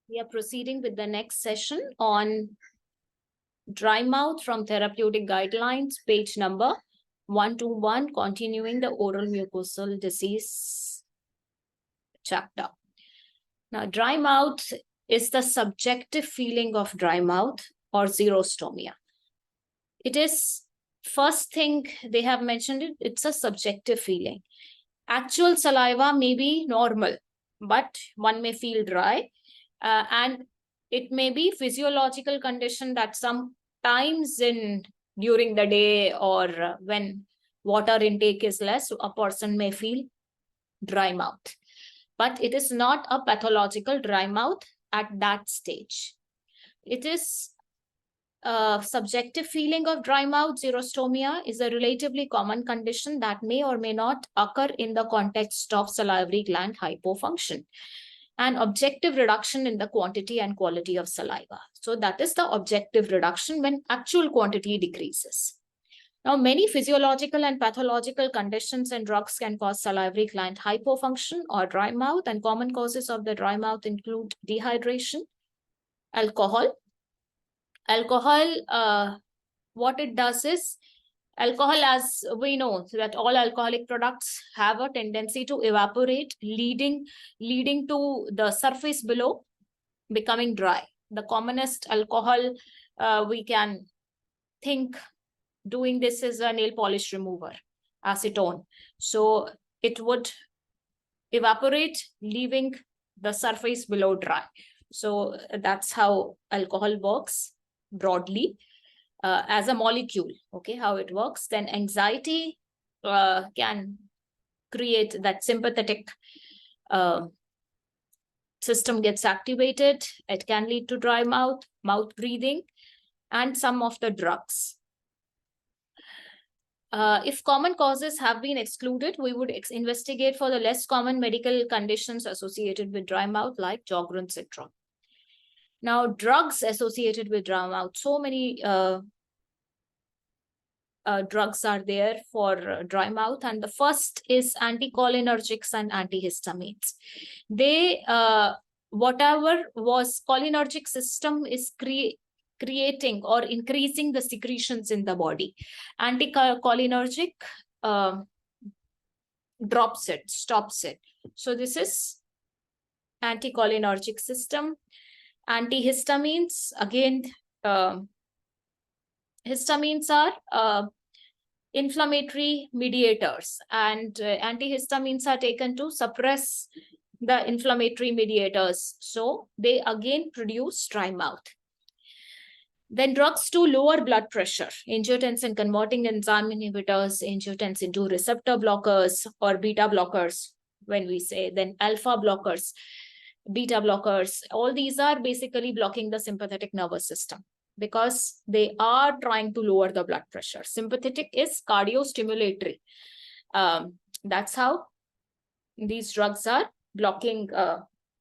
We are proceeding with the next session on dry mouth from therapeutic guidelines, page number 121, continuing the oral mucosal disease chapter. Now, dry mouth is the subjective feeling of dry mouth or xerostomia. It is, first thing they have mentioned it, it's a subjective feeling. Actual saliva may be normal, but one may feel dry. And it may be physiological condition that sometimes during the day or when water intake is less, a person may feel dry mouth. But it is not a pathological dry mouth at that stage. It is a subjective feeling of dry mouth. Xerostomia is a relatively common condition that may or may not occur in the context of salivary gland hypofunction and objective reduction in the quantity and quality of saliva. So that is the objective reduction when actual quantity decreases. Now, many physiological and pathological conditions and drugs can cause salivary gland hypofunction or dry mouth, and common causes of the dry mouth include dehydration, alcohol. Alcohol, what it does is, alcohol, as we know, that all alcoholic products have a tendency to evaporate, leading to the surface below becoming dry. The commonest alcohol we can think doing this is a nail polish remover, acetone. So it would evaporate, leaving the surface below dry. So that's how alcohol works broadly. As a molecule, okay, how it works. Then anxiety can create that sympathetic system gets activated. It can lead to dry mouth, mouth breathing, and some of the drugs. If common causes have been excluded, we would investigate for the less common medical conditions associated with dry mouth, like Sjogren syndrome. Now, drugs associated with dry mouth, so many drugs are there for dry mouth, and the first is anticholinergics and antihistamines. They, whatever was cholinergic system is creating or increasing the secretions in the body. Anticholinergic drops it, stops it. So this is anticholinergic system. Antihistamines, again, histamines are inflammatory mediators, and antihistamines are taken to suppress the inflammatory mediators. So they again produce dry mouth. Then drugs to lower blood pressure, angiotensin converting enzyme inhibitors, angiotensin 2 receptor blockers or beta blockers, when we say, then alpha blockers, beta blockers, all these are basically blocking the sympathetic nervous system because they are trying to lower the blood pressure. Sympathetic is cardiostimulatory. That's how these drugs are blocking,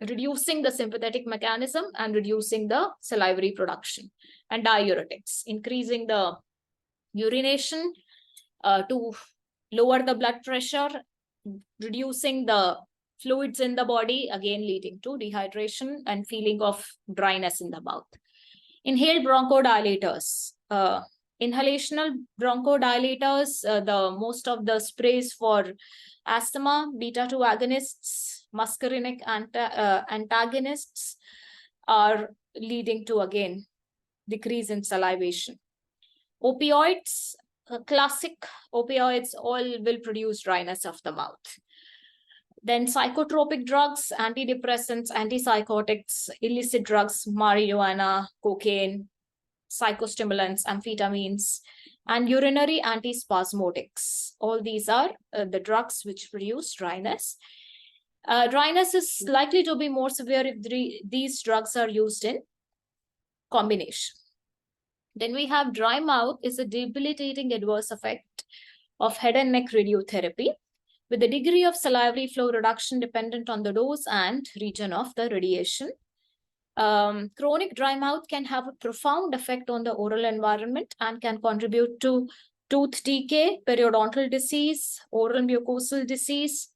reducing the sympathetic mechanism and reducing the salivary production. And diuretics, increasing the urination to lower the blood pressure, reducing the fluids in the body, again leading to dehydration and feeling of dryness in the mouth. Inhaled bronchodilators. Inhalational bronchodilators, the most of the sprays for asthma, beta-2 agonists, muscarinic antagonists are leading to, again, decrease in salivation. Opioids, classic opioids, all will produce dryness of the mouth. Then psychotropic drugs, antidepressants, antipsychotics, illicit drugs, marijuana, cocaine, psychostimulants, amphetamines, and urinary antispasmodics. All these are the drugs which produce dryness. Dryness is likely to be more severe if these drugs are used in combination. Then we have dry mouth is a debilitating adverse effect of head and neck radiotherapy, with the degree of salivary flow reduction dependent on the dose and region of the radiation. Chronic dry mouth can have a profound effect on the oral environment and can contribute to tooth decay, periodontal disease, oral mucosal disease,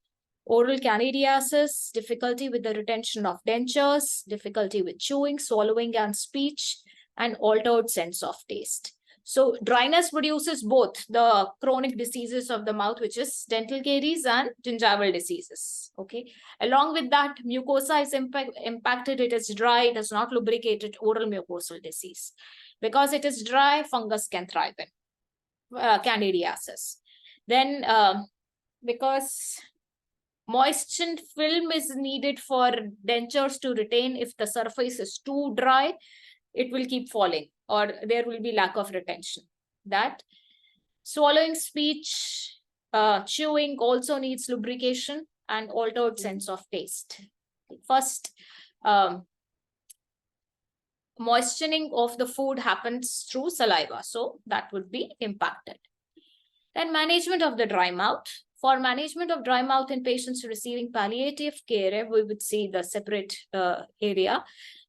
Oral candidiasis, difficulty with the retention of dentures, difficulty with chewing, swallowing, and speech, and altered sense of taste. So dryness produces both the chronic diseases of the mouth, which is dental caries and gingival diseases. Okay. Along with that, mucosa is impacted. It is dry, it is not lubricated, oral mucosal disease. Because it is dry, fungus can thrive in candidiasis. Then because moistened film is needed for dentures to retain. If the surface is too dry, it will keep falling or there will be lack of retention. That swallowing, speech, chewing also needs lubrication and altered sense of taste. First, moistening of the food happens through saliva, so that would be impacted. Then management of the dry mouth. For management of dry mouth in patients receiving palliative care, we would see the separate area.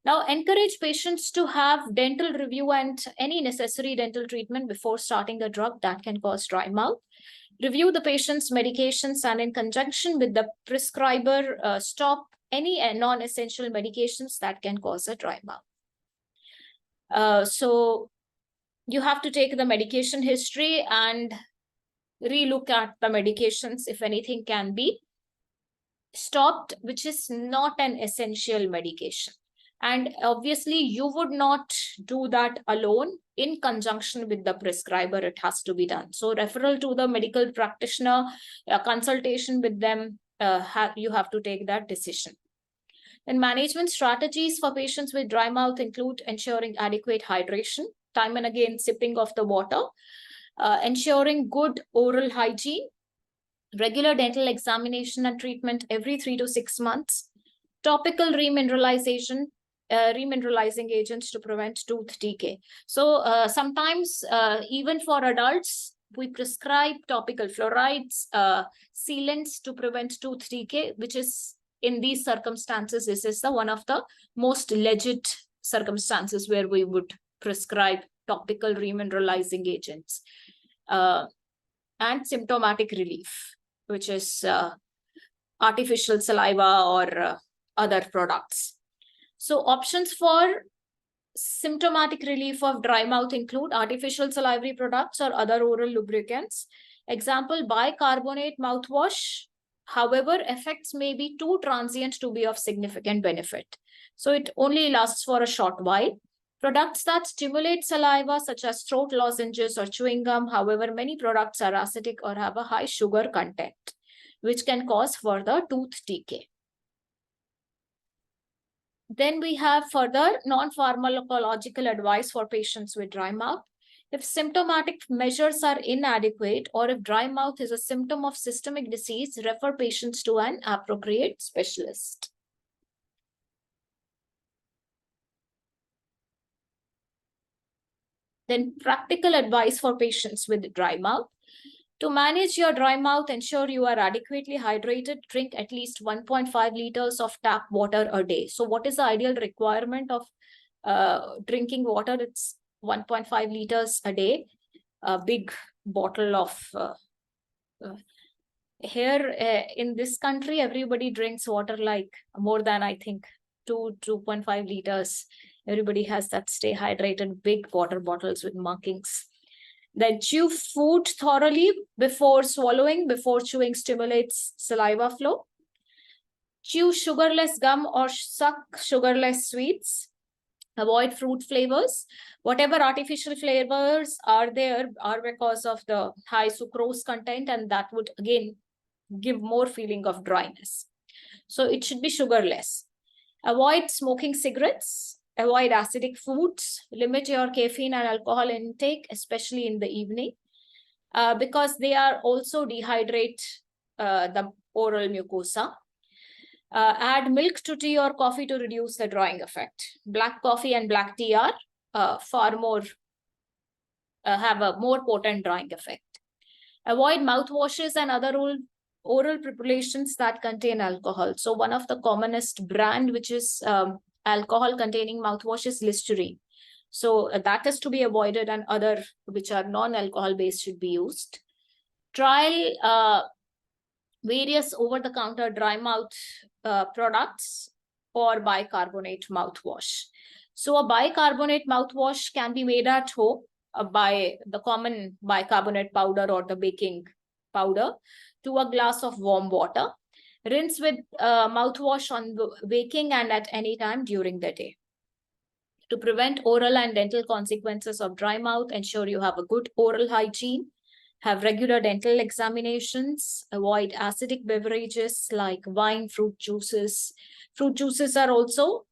Now, encourage patients to have dental review and any necessary dental treatment before starting a drug that can cause dry mouth. Review the patient's medications and in conjunction with the prescriber, stop any non-essential medications that can cause a dry mouth. So you have to take the medication history and relook at the medications if anything can be stopped, which is not an essential medication. And obviously, you would not do that alone. In conjunction with the prescriber, it has to be done. So referral to the medical practitioner, consultation with them, you have to take that decision. And management strategies for patients with dry mouth include ensuring adequate hydration, time and again sipping of the water, ensuring good oral hygiene, regular dental examination and treatment every 3 to 6 months, topical remineralization, remineralizing agents to prevent tooth decay. So sometimes even for adults, we prescribe topical fluorides, sealants to prevent tooth decay, which is in these circumstances, this is the one of the most legit circumstances where we would prescribe topical remineralizing agents. And symptomatic relief, which is artificial saliva or other products. So options for symptomatic relief of dry mouth include artificial salivary products or other oral lubricants. Example, bicarbonate mouthwash. However, effects may be too transient to be of significant benefit. So it only lasts for a short while. Products that stimulate saliva, such as throat lozenges or chewing gum. However, many products are acidic or have a high sugar content, which can cause further tooth decay. Then we have further non-pharmacological advice for patients with dry mouth. If symptomatic measures are inadequate or if dry mouth is a symptom of systemic disease, refer patients to an appropriate specialist. Then practical advice for patients with dry mouth. To manage your dry mouth, ensure you are adequately hydrated. Drink at least 1.5 liters of tap water a day. So what is the ideal requirement of drinking water? It's 1.5 liters a day. A big bottle of here in this country, everybody drinks water like more than, I think, 2.5 liters. Everybody has that stay hydrated big water bottles with markings. Then chew food thoroughly before swallowing. Before chewing stimulates saliva flow. Chew sugarless gum or suck sugarless sweets. Avoid fruit flavors. Whatever artificial flavors are there are because of the high sucrose content, and that would again give more feeling of dryness. So it should be sugarless. Avoid smoking cigarettes. Avoid acidic foods. Limit your caffeine and alcohol intake, especially in the evening, because they are also dehydrate the oral mucosa. Add milk to tea or coffee to reduce the drying effect. Black coffee and black tea are far more, have a more potent drying effect. Avoid mouthwashes and other oral preparations that contain alcohol. So one of the commonest brand, which is alcohol containing mouthwash, is Listerine. So that is to be avoided, and other which are non-alcohol based should be used. Trial various over-the-counter dry mouth products or bicarbonate mouthwash. So a bicarbonate mouthwash can be made at home by the common bicarbonate powder or the baking powder to a glass of warm water. Rinse with mouthwash on waking and at any time during the day. To prevent oral and dental consequences of dry mouth, ensure you have a good oral hygiene, have regular dental examinations, avoid acidic beverages like wine, fruit juices. Fruit juices are also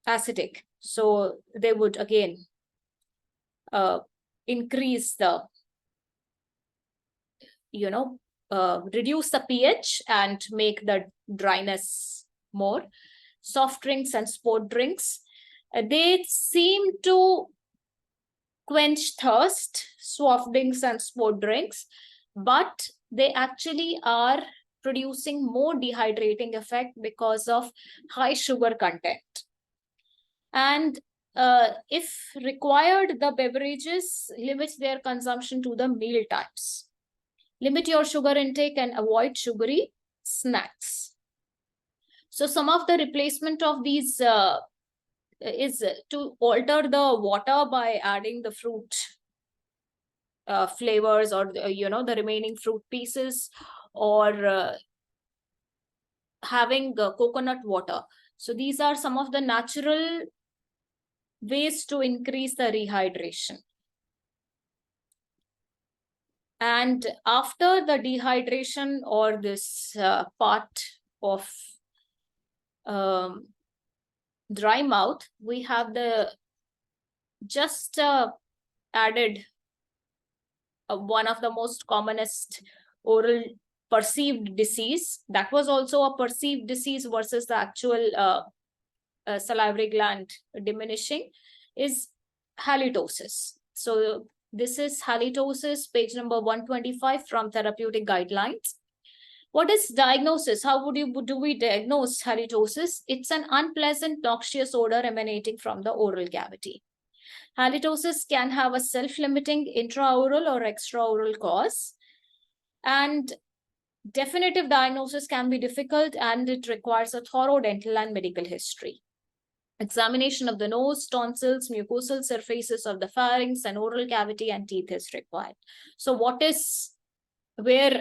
acidic, so they would again increase the, reduce the pH and make the dryness more. Soft drinks and sport drinks, they seem to quench thirst, soft drinks and sport drinks, but they actually are producing more dehydrating effect because of high sugar content. And if required, the beverages limit their consumption to the meal times. Limit your sugar intake and avoid sugary snacks. So some of the replacement of these is to alter the water by adding the fruit flavors or the remaining fruit pieces, or having coconut water. So these are some of the natural ways to increase the rehydration. And after the dehydration or this part of dry mouth, we have the just added one of the most commonest oral perceived disease. That was also a perceived disease versus the actual salivary gland diminishing, is halitosis. So this is halitosis, page number 125 from therapeutic guidelines. What is diagnosis? How do we diagnose halitosis? It's an unpleasant, noxious odor emanating from the oral cavity. Halitosis can have a self-limiting intraoral or extraoral cause, and definitive diagnosis can be difficult, and it requires a thorough dental and medical history. Examination of the nose, tonsils, mucosal surfaces of the pharynx and oral cavity and teeth is required. So what is where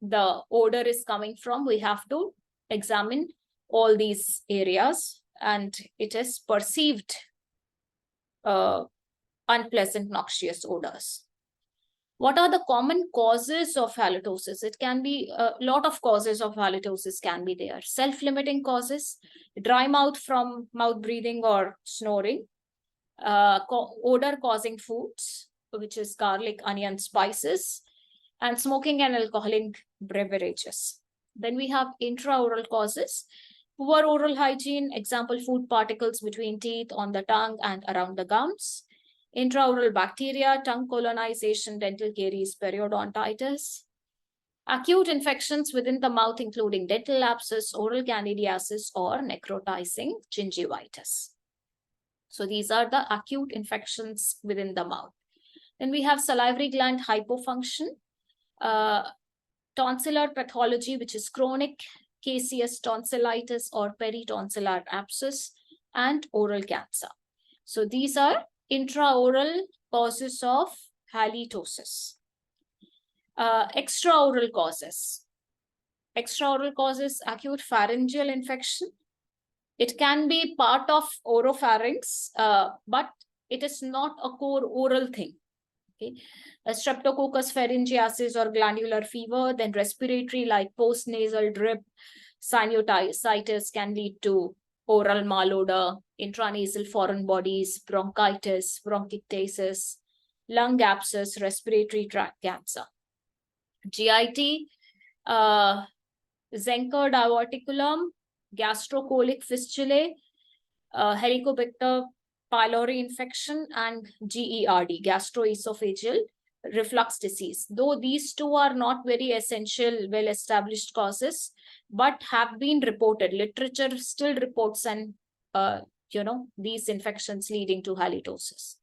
the odor is coming from? We have to examine all these areas, and it is perceived unpleasant, noxious odors. What are the common causes of halitosis? It can be a lot of causes of halitosis can be there. Self-limiting causes, dry mouth from mouth breathing or snoring, odor-causing foods, which is garlic, onion, spices, and smoking and alcoholic beverages. Then we have intraoral causes, poor oral hygiene, example, food particles between teeth, on the tongue, and around the gums. Intraoral bacteria, tongue colonization, dental caries, periodontitis. Acute infections within the mouth, including dental abscess, oral candidiasis, or necrotizing gingivitis. So these are the acute infections within the mouth. Then we have salivary gland hypofunction, tonsillar pathology, which is chronic caseous tonsillitis or peritonsillar abscess, and oral cancer. So these are intraoral causes of halitosis. Extraoral causes. Extraoral causes, acute pharyngeal infection. It can be part of oropharynx, but it is not a core oral thing. Okay. A streptococcus pharyngiasis or glandular fever, then respiratory like postnasal drip, sinusitis can lead to oral malodor, intranasal foreign bodies, bronchitis, bronchiectasis, lung abscess, respiratory tract cancer. GIT, Zenker diverticulum, gastrocolic fistulae, Helicobacter pylori infection, and GERD, gastroesophageal reflux disease. Though these two are not very essential, well-established causes, but have been reported. Literature still reports and these infections leading to halitosis.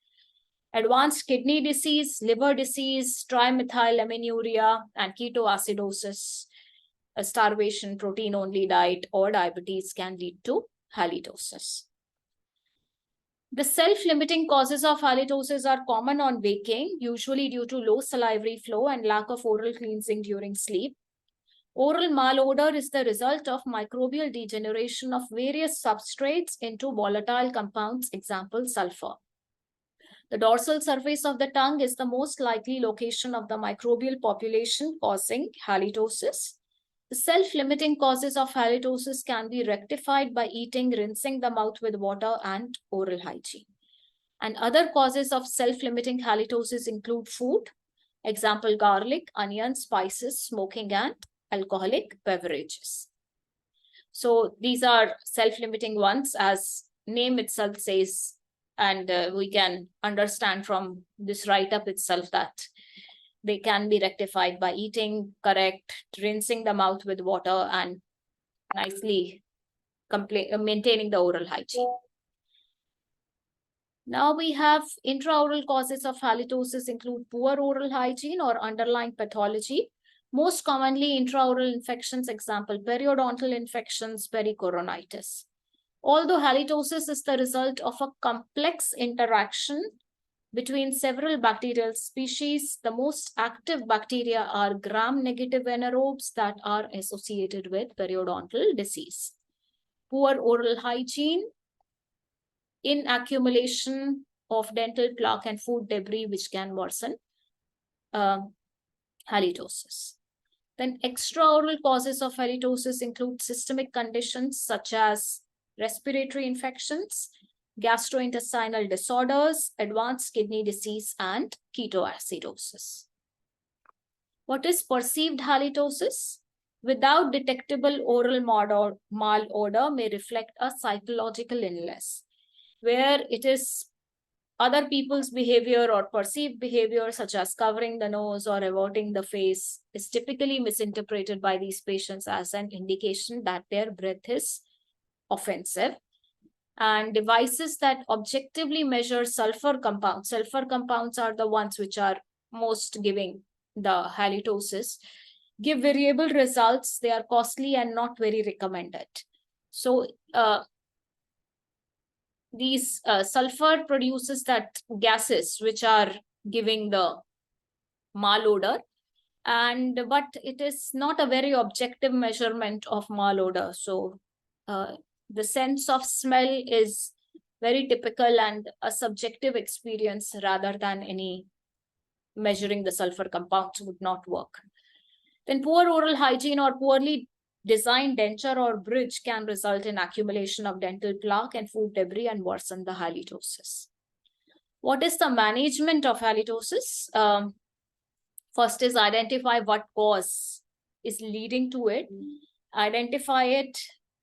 Advanced kidney disease, liver disease, trimethylaminiuria, and ketoacidosis a starvation, protein-only diet, or diabetes can lead to halitosis. The self-limiting causes of halitosis are common on waking, usually due to low salivary flow and lack of oral cleansing during sleep. Oral malodor is the result of microbial degeneration of various substrates into volatile compounds, example, sulfur. The dorsal surface of the tongue is the most likely location of the microbial population causing halitosis. The self-limiting causes of halitosis can be rectified by eating, rinsing the mouth with water, and oral hygiene. And other causes of self-limiting halitosis include food, example, garlic, onion, spices, smoking, and alcoholic beverages. So these are self-limiting ones, as name itself says, and we can understand from this write-up itself that they can be rectified by eating correct, rinsing the mouth with water, and nicely maintaining the oral hygiene. Now we have intraoral causes of halitosis include poor oral hygiene or underlying pathology. Most commonly intraoral infections, example, periodontal infections, pericoronitis. Although halitosis is the result of a complex interaction between several bacterial species, the most active bacteria are gram-negative anaerobes that are associated with periodontal disease. Poor oral hygiene, in accumulation of dental plaque and food debris, which can worsen halitosis. Then extraoral causes of halitosis include systemic conditions such as respiratory infections, gastrointestinal disorders, advanced kidney disease, and ketoacidosis. What is perceived halitosis? Without detectable oral malodor may reflect a psychological illness, where it is other people's behavior or perceived behavior, such as covering the nose or averting the face, is typically misinterpreted by these patients as an indication that their breath is offensive. And devices that objectively measure sulfur compounds are the ones which are most giving the halitosis, give variable results. They are costly and not very recommended. So these sulfur produces that gases which are giving the malodor, but it is not a very objective measurement of malodor. So the sense of smell is very typical and a subjective experience rather than any measuring the sulfur compounds would not work. Then poor oral hygiene or poorly designed denture or bridge can result in accumulation of dental plaque and food debris and worsen the halitosis. What is the management of halitosis? First is identify what cause is leading to it, identify it,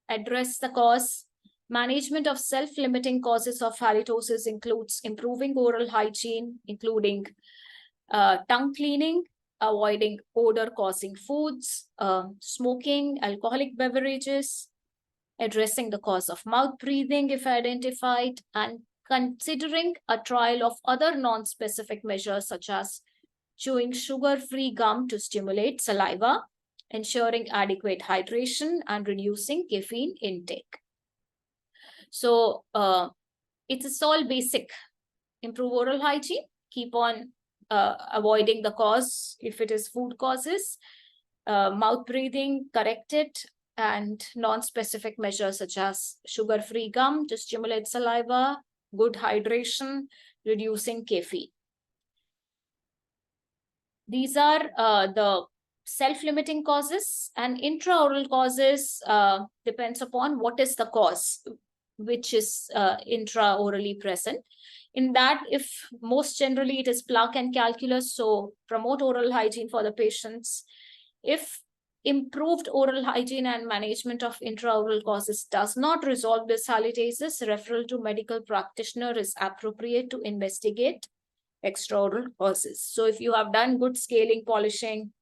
address the cause. Management of self-limiting causes of halitosis includes improving oral hygiene, including tongue cleaning, avoiding odor-causing foods, smoking, alcoholic beverages, addressing the cause of mouth breathing if identified, and considering a trial of other non-specific measures such as chewing sugar-free gum to stimulate saliva, ensuring adequate hydration, and reducing caffeine intake. So it's all basic. Improve oral hygiene, keep on avoiding the cause if it is food causes, mouth breathing, correct it, and non-specific measures such as sugar-free gum to stimulate saliva, good hydration, reducing caffeine. These are the self-limiting causes, and intraoral causes depends upon what is the cause which is intraorally present. In that, if most generally it is plaque and calculus, so promote oral hygiene for the patients. If improved oral hygiene and management of intraoral causes does not resolve this halitosis, referral to medical practitioner is appropriate to investigate extraoral causes. So if you have done good scaling, polishing,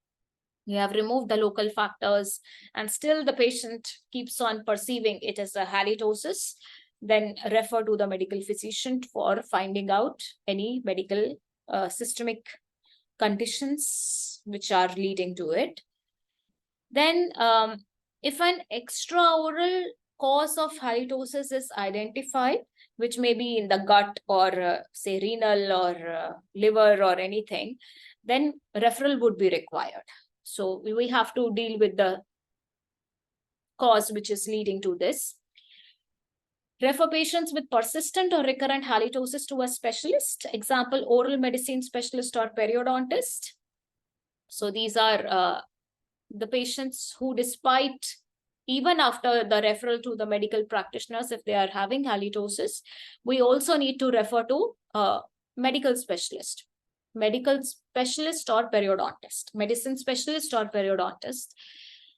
you have removed the local factors, and still the patient keeps on perceiving it as a halitosis, then refer to the medical physician for finding out any medical systemic conditions which are leading to it. Then if an extraoral cause of halitosis is identified, which may be in the gut or say renal or liver or anything, then referral would be required. So we have to deal with the cause which is leading to this. Refer patients with persistent or recurrent halitosis to a specialist, example, oral medicine specialist or periodontist. So these are the patients who, despite even after the referral to the medical practitioners, if they are having halitosis, we also need to refer to medical specialist or periodontist, medicine specialist or periodontist.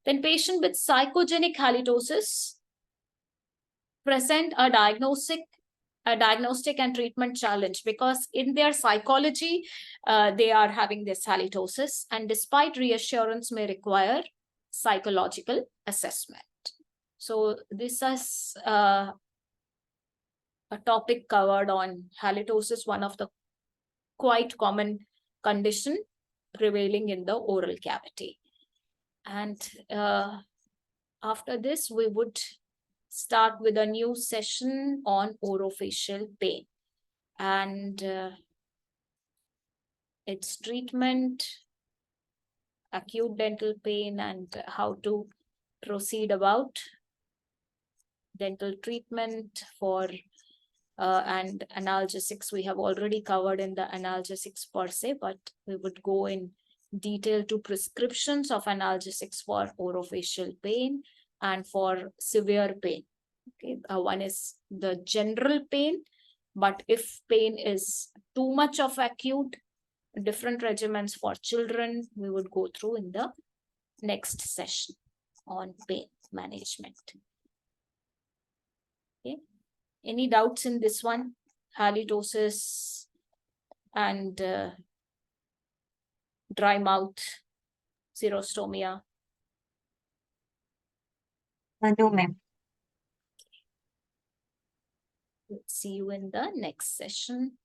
Then patient with psychogenic halitosis present a diagnostic and treatment challenge, because in their psychology, they are having this halitosis, and despite reassurance may require psychological assessment. So this is a topic covered on halitosis, one of the quite common condition prevailing in the oral cavity. And after this, we would start with a new session on orofacial pain and its treatment, acute dental pain, and how to proceed about dental treatment for and analgesics. We have already covered in the analgesics per se, but we would go in detail to prescriptions of analgesics for orofacial pain and for severe pain. Okay, one is the general pain, but if pain is too much of acute, different regimens for children we would go through in the next session on pain management. Okay, any doubts in this one? Halitosis and dry mouth, xerostomia? No, ma'am. Let's see you in the next session.